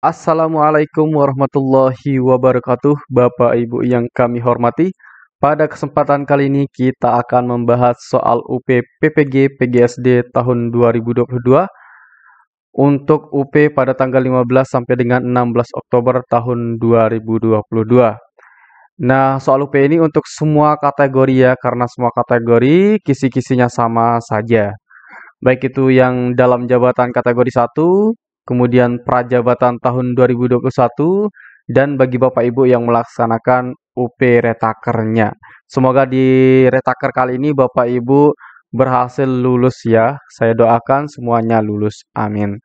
Assalamualaikum warahmatullahi wabarakatuh, Bapak Ibu yang kami hormati. Pada kesempatan kali ini kita akan membahas soal UP PPG PGSD tahun 2022 untuk UP pada tanggal 15 sampai dengan 16 Oktober tahun 2022. Nah, soal UP ini untuk semua kategori ya, karena semua kategori kisi-kisinya sama saja. Baik itu yang dalam jabatan kategori 1, kemudian prajabatan tahun 2021, dan bagi Bapak Ibu yang melaksanakan UP retakernya. Semoga di retaker kali ini Bapak Ibu berhasil lulus ya. Saya doakan semuanya lulus. Amin.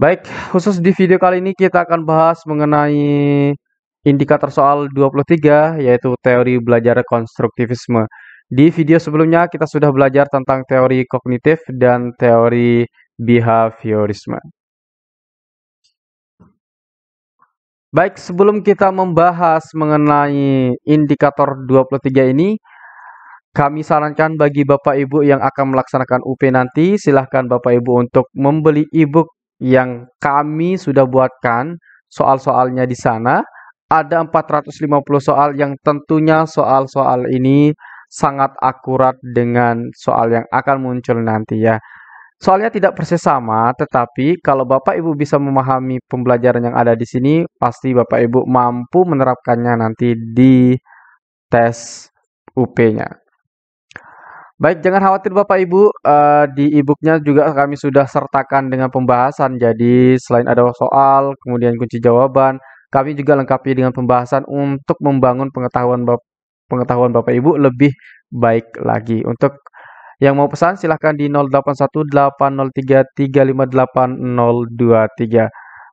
Baik, khusus di video kali ini kita akan bahas mengenai indikator soal 23, yaitu teori belajar konstruktivisme. Di video sebelumnya kita sudah belajar tentang teori kognitif dan teori behaviorisme. Baik, sebelum kita membahas mengenai indikator 23 ini, kami sarankan bagi Bapak Ibu yang akan melaksanakan UP nanti, silahkan Bapak Ibu untuk membeli e-book yang kami sudah buatkan soal-soalnya di sana. Ada 450 soal yang tentunya soal-soal ini sangat akurat dengan soal yang akan muncul nanti ya. Soalnya tidak persis sama, tetapi kalau Bapak Ibu bisa memahami pembelajaran yang ada di sini, pasti Bapak Ibu mampu menerapkannya nanti di tes UP-nya. Baik, jangan khawatir Bapak Ibu, di e-booknya juga kami sudah sertakan dengan pembahasan. Jadi selain ada soal, kemudian kunci jawaban, kami juga lengkapi dengan pembahasan untuk membangun pengetahuan Bapak Ibu lebih baik lagi. Untuk yang mau pesan silahkan di 081803358023.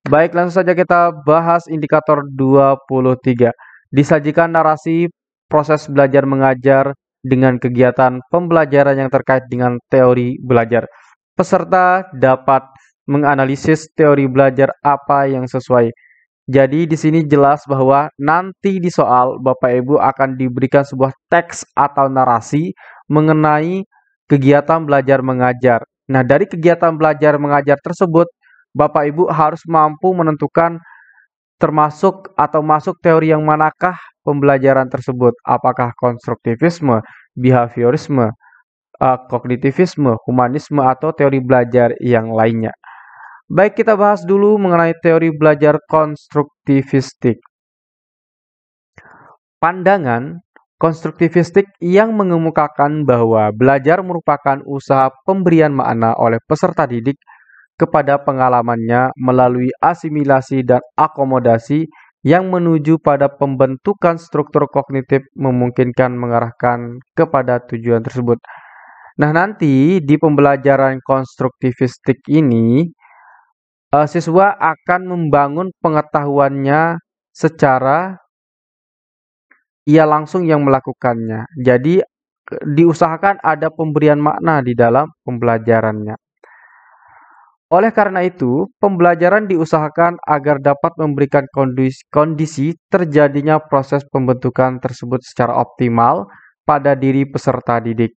Baik, langsung saja kita bahas indikator 23. Disajikan narasi proses belajar mengajar dengan kegiatan pembelajaran yang terkait dengan teori belajar. Peserta dapat menganalisis teori belajar apa yang sesuai. Jadi di sini jelas bahwa nanti di soal Bapak Ibu akan diberikan sebuah teks atau narasi mengenai kegiatan belajar mengajar. Nah, dari kegiatan belajar mengajar tersebut, Bapak Ibu harus mampu menentukan termasuk atau masuk teori yang manakah pembelajaran tersebut. Apakah konstruktivisme, behaviorisme, kognitivisme, humanisme, atau teori belajar yang lainnya. Baik, kita bahas dulu mengenai teori belajar konstruktivistik. Pandangan konstruktivistik yang mengemukakan bahwa belajar merupakan usaha pemberian makna oleh peserta didik kepada pengalamannya melalui asimilasi dan akomodasi yang menuju pada pembentukan struktur kognitif memungkinkan mengarahkan kepada tujuan tersebut. Nah, nanti di pembelajaran konstruktivistik ini, siswa akan membangun pengetahuannya secara ia langsung yang melakukannya. Jadi diusahakan ada pemberian makna di dalam pembelajarannya. Oleh karena itu, pembelajaran diusahakan agar dapat memberikan kondisi terjadinya proses pembentukan tersebut secara optimal pada diri peserta didik.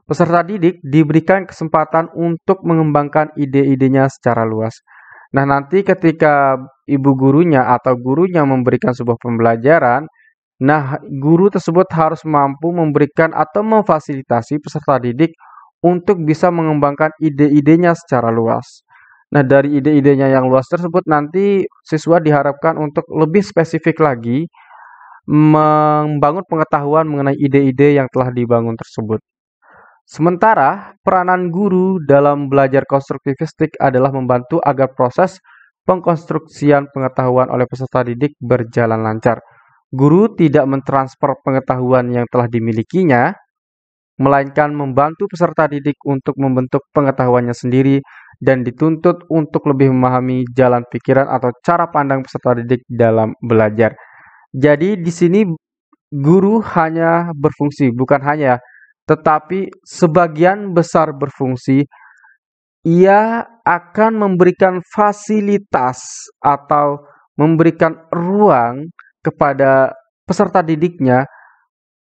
Peserta didik diberikan kesempatan untuk mengembangkan ide-idenya secara luas. Nah, nanti ketika ibu gurunya atau gurunya memberikan sebuah pembelajaran, nah, guru tersebut harus mampu memberikan atau memfasilitasi peserta didik untuk bisa mengembangkan ide-idenya secara luas. Nah, dari ide-idenya yang luas tersebut nanti siswa diharapkan untuk lebih spesifik lagi membangun pengetahuan mengenai ide-ide yang telah dibangun tersebut. Sementara, peranan guru dalam belajar konstruktivistik adalah membantu agar proses pengkonstruksian pengetahuan oleh peserta didik berjalan lancar. Guru tidak mentransfer pengetahuan yang telah dimilikinya, melainkan membantu peserta didik untuk membentuk pengetahuannya sendiri dan dituntut untuk lebih memahami jalan pikiran atau cara pandang peserta didik dalam belajar. Jadi di sini guru hanya berfungsi, bukan hanya, tetapi sebagian besar berfungsi. Ia akan memberikan fasilitas atau memberikan ruang kepada peserta didiknya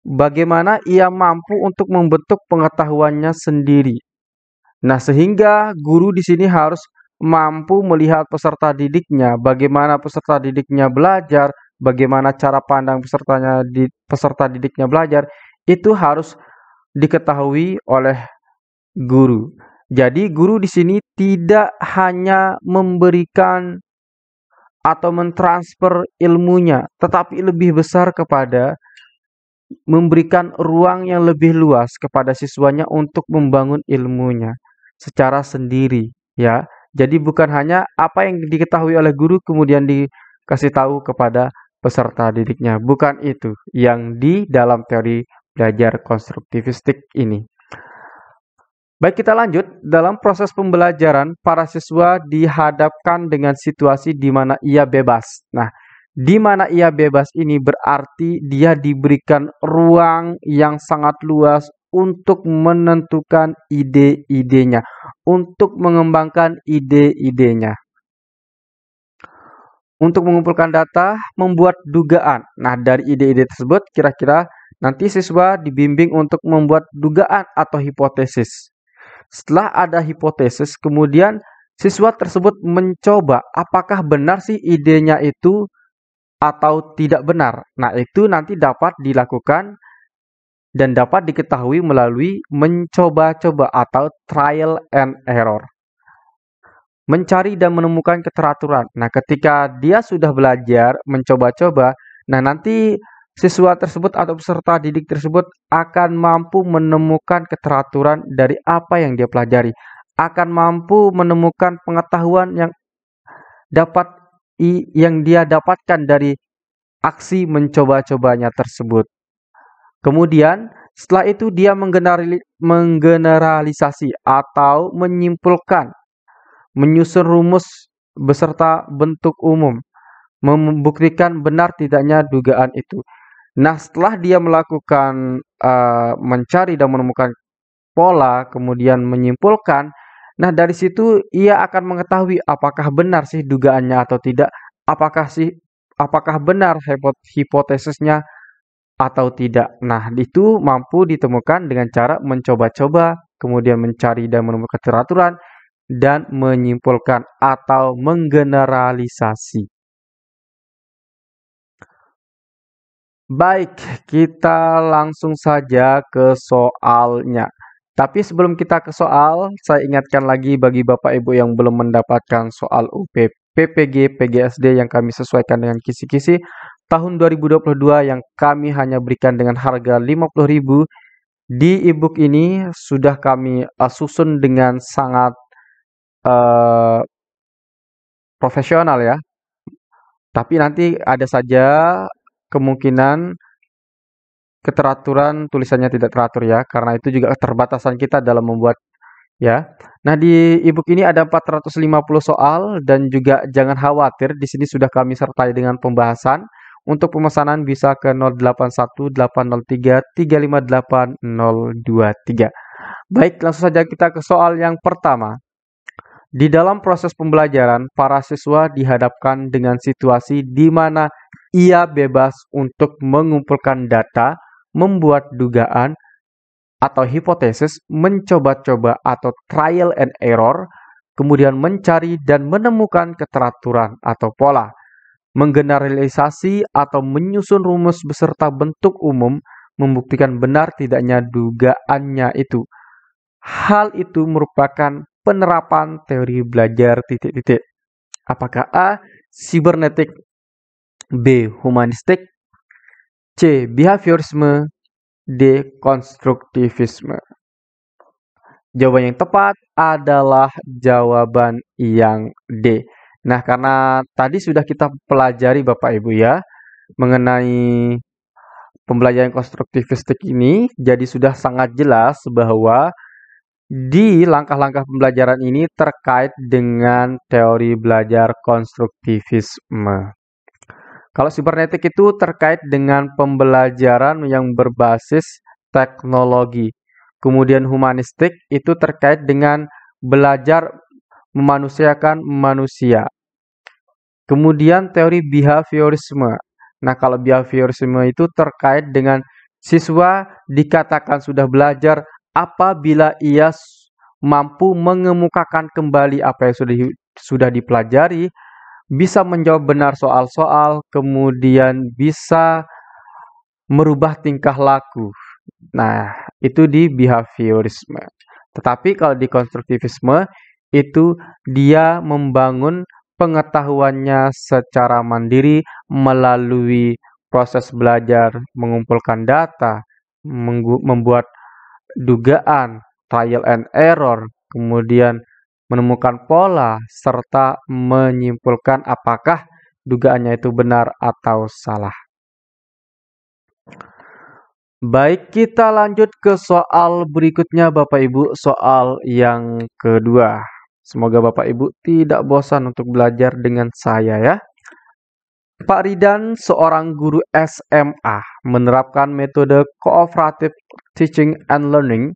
bagaimana ia mampu untuk membentuk pengetahuannya sendiri. Nah, sehingga guru di sini harus mampu melihat peserta didiknya, bagaimana peserta didiknya belajar, bagaimana cara pandang peserta didiknya belajar, itu harus diketahui oleh guru. Jadi guru di sini tidak hanya memberikan atau mentransfer ilmunya, tetapi lebih besar kepada memberikan ruang yang lebih luas kepada siswanya untuk membangun ilmunya secara sendiri, ya. Jadi bukan hanya apa yang diketahui oleh guru kemudian dikasih tahu kepada peserta didiknya, bukan itu yang di dalam teori belajar konstruktivistik ini. Baik, kita lanjut. Dalam proses pembelajaran, para siswa dihadapkan dengan situasi di mana ia bebas. Nah, di mana ia bebas ini berarti dia diberikan ruang yang sangat luas untuk menentukan ide-idenya, untuk mengembangkan ide-idenya. Untuk mengumpulkan data, membuat dugaan. Nah, dari ide-ide tersebut, kira-kira nanti siswa dibimbing untuk membuat dugaan atau hipotesis. Setelah ada hipotesis, kemudian siswa tersebut mencoba apakah benar sih idenya itu atau tidak benar. Nah, itu nanti dapat dilakukan dan dapat diketahui melalui mencoba-coba atau trial and error. Mencari dan menemukan keteraturan. Nah, ketika dia sudah belajar, mencoba-coba, nah nanti siswa tersebut atau peserta didik tersebut akan mampu menemukan keteraturan dari apa yang dia pelajari, akan mampu menemukan pengetahuan yang dia dapatkan dari aksi mencoba-cobanya tersebut. Kemudian setelah itu dia menggeneralisasi atau menyimpulkan, menyusun rumus beserta bentuk umum, membuktikan benar tidaknya dugaan itu. Nah, setelah dia melakukan mencari dan menemukan pola, kemudian menyimpulkan, nah dari situ ia akan mengetahui apakah benar sih dugaannya atau tidak, apakah benar hipotesisnya atau tidak. Nah, itu mampu ditemukan dengan cara mencoba-coba, kemudian mencari dan menemukan keteraturan, dan menyimpulkan atau menggeneralisasi. Baik, kita langsung saja ke soalnya. Tapi sebelum kita ke soal, saya ingatkan lagi bagi Bapak Ibu yang belum mendapatkan soal PPG PGSD yang kami sesuaikan dengan kisi-kisi tahun 2022 yang kami hanya berikan dengan harga 50.000. Di ebook ini sudah kami susun dengan sangat profesional ya. Tapi nanti ada saja kemungkinan keteraturan tulisannya tidak teratur ya, karena itu juga keterbatasan kita dalam membuat ya. Nah, di ebook ini ada 450 soal dan juga jangan khawatir, di sini sudah kami sertai dengan pembahasan. Untuk pemesanan bisa ke 081803358023. Baik, langsung saja kita ke soal yang pertama. Di dalam proses pembelajaran, para siswa dihadapkan dengan situasi di mana ia bebas untuk mengumpulkan data, membuat dugaan atau hipotesis, mencoba-coba atau trial and error, kemudian mencari dan menemukan keteraturan atau pola, menggeneralisasi atau menyusun rumus beserta bentuk umum, membuktikan benar tidaknya dugaannya itu. Hal itu merupakan penerapan teori belajar titik-titik. Apakah A. Cybernetik, B. Humanistik, C. Behaviorisme, D. Konstruktivisme. Jawaban yang tepat adalah jawaban yang D. Nah, karena tadi sudah kita pelajari Bapak Ibu ya, mengenai pembelajaran konstruktivistik ini, jadi sudah sangat jelas bahwa di langkah-langkah pembelajaran ini terkait dengan teori belajar konstruktivisme. Kalau sibernetik itu terkait dengan pembelajaran yang berbasis teknologi. Kemudian humanistik itu terkait dengan belajar memanusiakan manusia. Kemudian teori behaviorisme. Nah, kalau behaviorisme itu terkait dengan siswa dikatakan sudah belajar apabila ia mampu mengemukakan kembali apa yang sudah dipelajari, bisa menjawab benar soal-soal, kemudian bisa merubah tingkah laku. Nah, itu di behaviorisme. Tetapi kalau di konstruktivisme, itu dia membangun pengetahuannya secara mandiri melalui proses belajar, mengumpulkan data, membuat dugaan, trial and error, kemudian menemukan pola, serta menyimpulkan apakah dugaannya itu benar atau salah. Baik, kita lanjut ke soal berikutnya Bapak Ibu, soal yang kedua. Semoga Bapak Ibu tidak bosan untuk belajar dengan saya ya. Pak Ridan, seorang guru SMA, menerapkan metode cooperative teaching and learning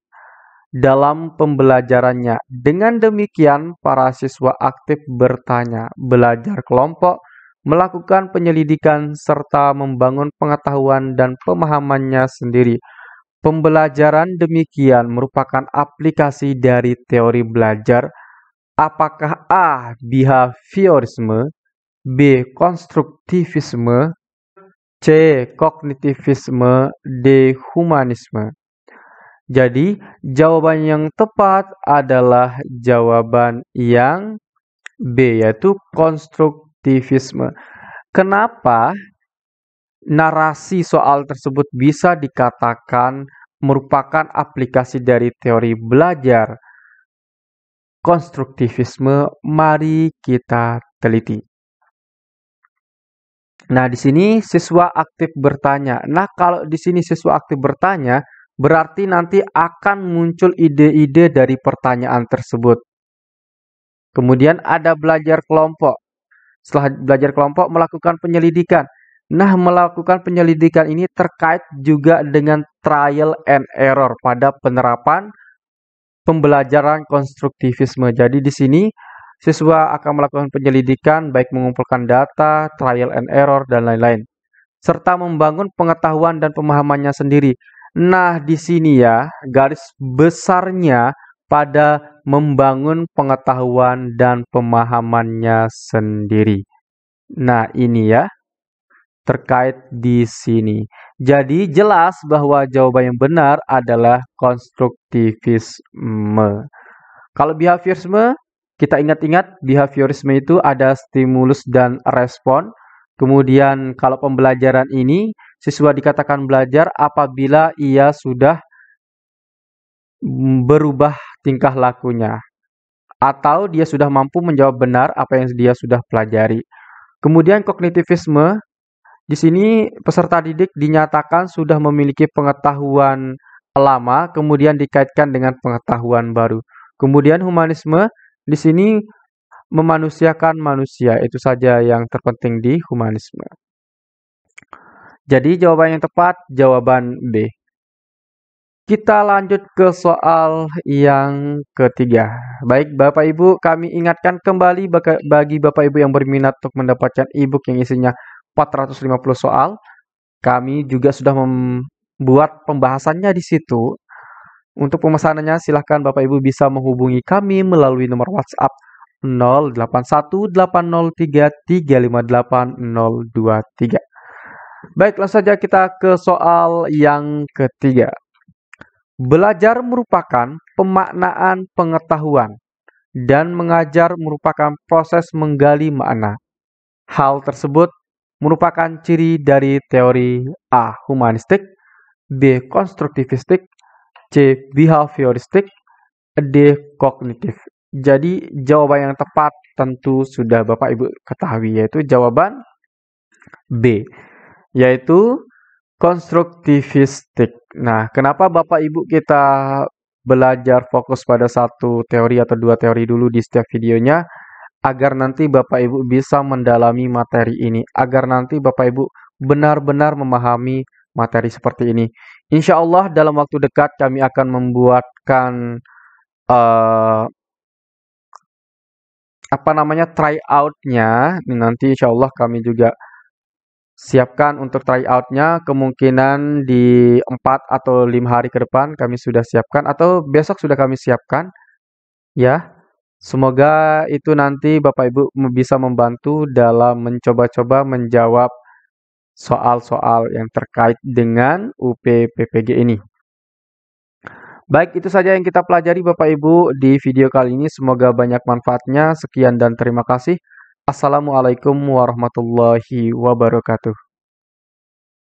dalam pembelajarannya. Dengan demikian, para siswa aktif bertanya, belajar kelompok, melakukan penyelidikan, serta membangun pengetahuan dan pemahamannya sendiri. Pembelajaran demikian merupakan aplikasi dari teori belajar. Apakah A. Behaviorisme, B. Konstruktivisme, C. Kognitivisme, D. Humanisme? Jadi, jawaban yang tepat adalah jawaban yang B, yaitu konstruktivisme. Kenapa narasi soal tersebut bisa dikatakan merupakan aplikasi dari teori belajar konstruktivisme? Mari kita teliti. Nah, di sini siswa aktif bertanya. Nah, kalau di sini siswa aktif bertanya, berarti nanti akan muncul ide-ide dari pertanyaan tersebut. Kemudian ada belajar kelompok. Setelah belajar kelompok, melakukan penyelidikan. Nah, melakukan penyelidikan ini terkait juga dengan trial and error pada penerapan pembelajaran konstruktivisme. Jadi di sini siswa akan melakukan penyelidikan baik mengumpulkan data, trial and error, dan lain-lain. Serta membangun pengetahuan dan pemahamannya sendiri. Nah, di sini ya, garis besarnya pada membangun pengetahuan dan pemahamannya sendiri. Nah, ini ya, terkait di sini. Jadi, jelas bahwa jawaban yang benar adalah konstruktivisme. Kalau behaviorisme, kita ingat-ingat behaviorisme itu ada stimulus dan respon. Kemudian kalau pembelajaran ini, siswa dikatakan belajar apabila ia sudah berubah tingkah lakunya. Atau dia sudah mampu menjawab benar apa yang dia sudah pelajari. Kemudian kognitivisme, di sini peserta didik dinyatakan sudah memiliki pengetahuan lama, kemudian dikaitkan dengan pengetahuan baru. Kemudian humanisme, di sini memanusiakan manusia. Itu saja yang terpenting di humanisme. Jadi jawaban yang tepat, jawaban B. Kita lanjut ke soal yang ketiga. Baik Bapak Ibu, kami ingatkan kembali bagi Bapak Ibu yang berminat untuk mendapatkan e-book yang isinya 450 soal. Kami juga sudah membuat pembahasannya di situ. Untuk pemesanannya silahkan Bapak Ibu bisa menghubungi kami melalui nomor WhatsApp 081803358023. Baik, langsung saja kita ke soal yang ketiga. Belajar merupakan pemaknaan pengetahuan dan mengajar merupakan proses menggali makna. Hal tersebut merupakan ciri dari teori A. Humanistik, B. Konstruktivistik, C. Behavioristik, D. Kognitif. Jadi jawaban yang tepat tentu sudah Bapak Ibu ketahui, yaitu jawaban B, yaitu konstruktivistik. Nah, kenapa Bapak Ibu kita belajar fokus pada satu teori atau dua teori dulu di setiap videonya, agar nanti Bapak Ibu bisa mendalami materi ini, agar nanti Bapak Ibu benar-benar memahami materi seperti ini. Insya Allah dalam waktu dekat kami akan membuatkan tryout-nya. Nanti insya Allah kami juga siapkan untuk tryout-nya, kemungkinan di 4 atau 5 hari ke depan kami sudah siapkan, atau besok sudah kami siapkan ya. Semoga itu nanti Bapak Ibu bisa membantu dalam mencoba-coba menjawab soal-soal yang terkait dengan UPPPG ini. Baik, itu saja yang kita pelajari Bapak Ibu di video kali ini. Semoga banyak manfaatnya. Sekian dan terima kasih. Assalamualaikum warahmatullahi wabarakatuh.